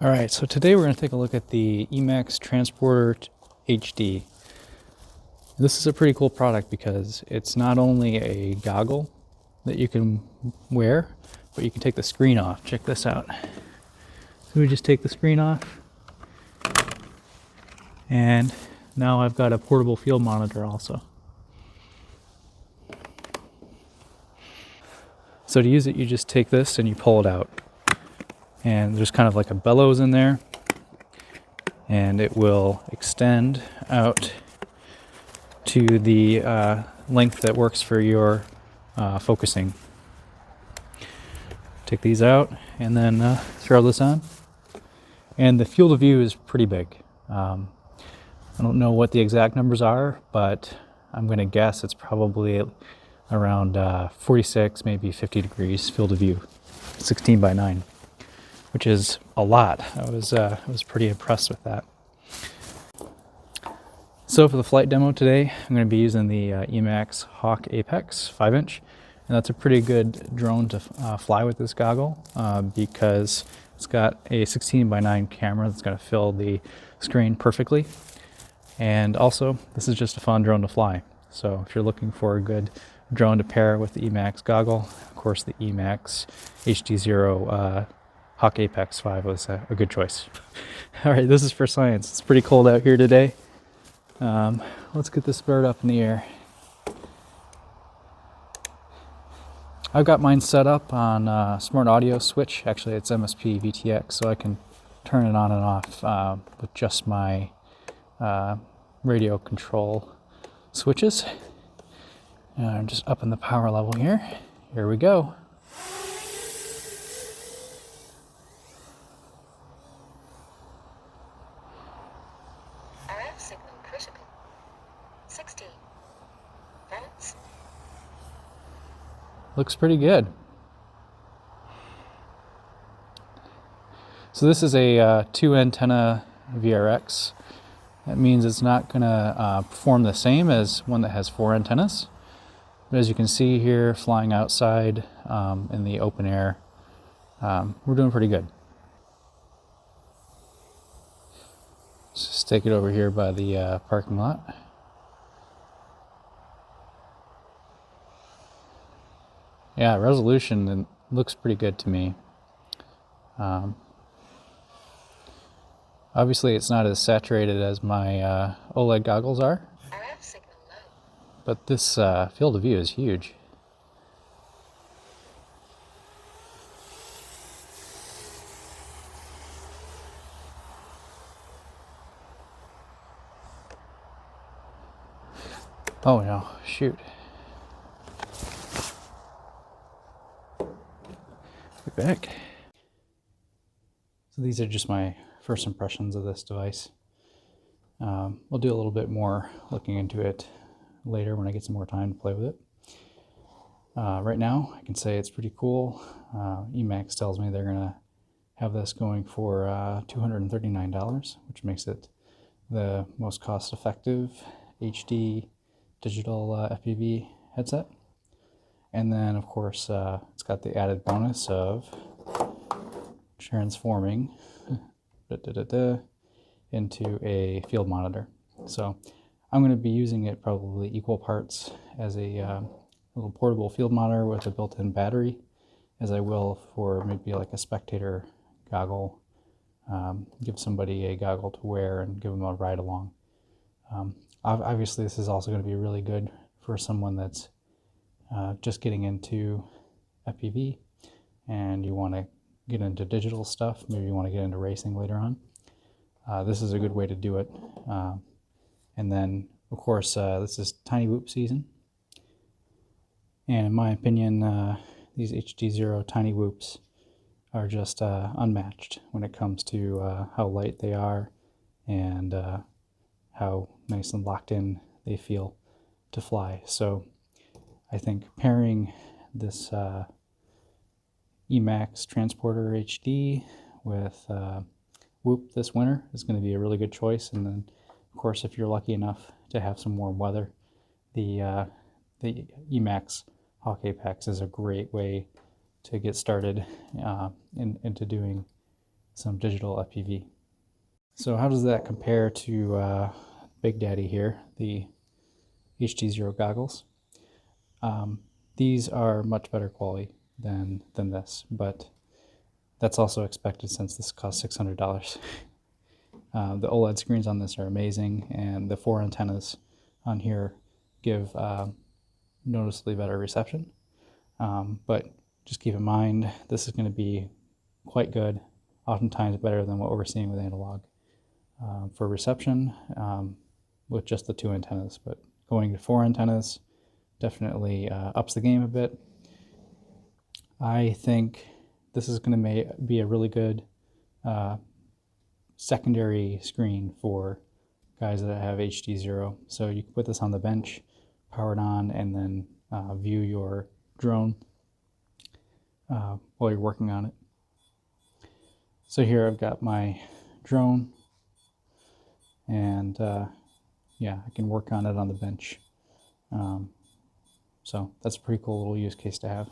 All right, so today we're going to take a look at the EMAX Transporter HD. This is a pretty cool product because it's not only a goggle that you can wear, but you can take the screen off. Check this out. So we just take the screen off, and now I've got a portable field monitor also. So to use it, you just take this and you pull it out. And there's kind of like a bellows in there, and it will extend out to the length that works for your focusing. Take these out and then throw this on. And the field of view is pretty big. I don't know what the exact numbers are, but I'm going to guess it's probably around 46, maybe 50 degrees field of view, 16 by 9. Which is a lot. I was pretty impressed with that. So for the flight demo today, I'm going to be using the EMAX Hawk Apex 5-inch, and that's a pretty good drone to fly with this goggle because it's got a 16 by 9 camera that's going to fill the screen perfectly, and also this is just a fun drone to fly. So if you're looking for a good drone to pair with the EMAX goggle, of course the EMAX HDZero Hawk Apex 5 was a good choice. All right, this is for science. It's pretty cold out here today. Let's get this bird up in the air. I've got mine set up on smart audio switch. Actually, it's MSP VTX, so I can turn it on and off with just my radio control switches. And I'm just upping the power level here. Here we go. Signal critical. 16 volts. Looks pretty good. So this is a 2 antenna VRX. That means it's not going to perform the same as one that has 4 antennas. But as you can see here, flying outside in the open air, we're doing pretty good. Let's just take it over here by the parking lot. Yeah, resolution looks pretty good to me. Obviously, it's not as saturated as my OLED goggles are, but this field of view is huge. Oh no, shoot. Get back. So these are just my first impressions of this device. We'll do a little bit more looking into it later when I get some more time to play with it. Right now, I can say it's pretty cool. EMAX tells me they're gonna have this going for $239, which makes it the most cost-effective HD digital FPV headset. And then of course it's got the added bonus of transforming into a field monitor. So I'm going to be using it probably equal parts as a little portable field monitor with a built-in battery as I will for maybe like a spectator goggle. Give somebody a goggle to wear and give them a ride along. Obviously, this is also going to be really good for someone that's just getting into FPV and you want to get into digital stuff. Maybe you want to get into racing later on. This is a good way to do it. And then, of course, this is tiny whoop season. And in my opinion, these HDZero tiny whoops are just unmatched when it comes to how light they are and how nice and locked in they feel to fly. So I think pairing this EMAX Transporter HD with Whoop this winter is going to be a really good choice. And then, of course, if you're lucky enough to have some warm weather, the EMAX Hawk Apex is a great way to get started into doing some digital FPV. So how does that compare to Big Daddy here, the HDZero goggles? These are much better quality than this, but that's also expected since this costs $600. The OLED screens on this are amazing, and the 4 antennas on here give noticeably better reception. But just keep in mind, this is going to be quite good, oftentimes better than what we're seeing with analog for reception with just the 2 antennas. But going to 4 antennas definitely ups the game a bit. I think this is going to be a really good secondary screen for guys that have HDZero. So you can put this on the bench, power it on, and then view your drone while you're working on it. So here I've got my drone, and yeah, I can work on it on the bench. So that's a pretty cool little use case to have.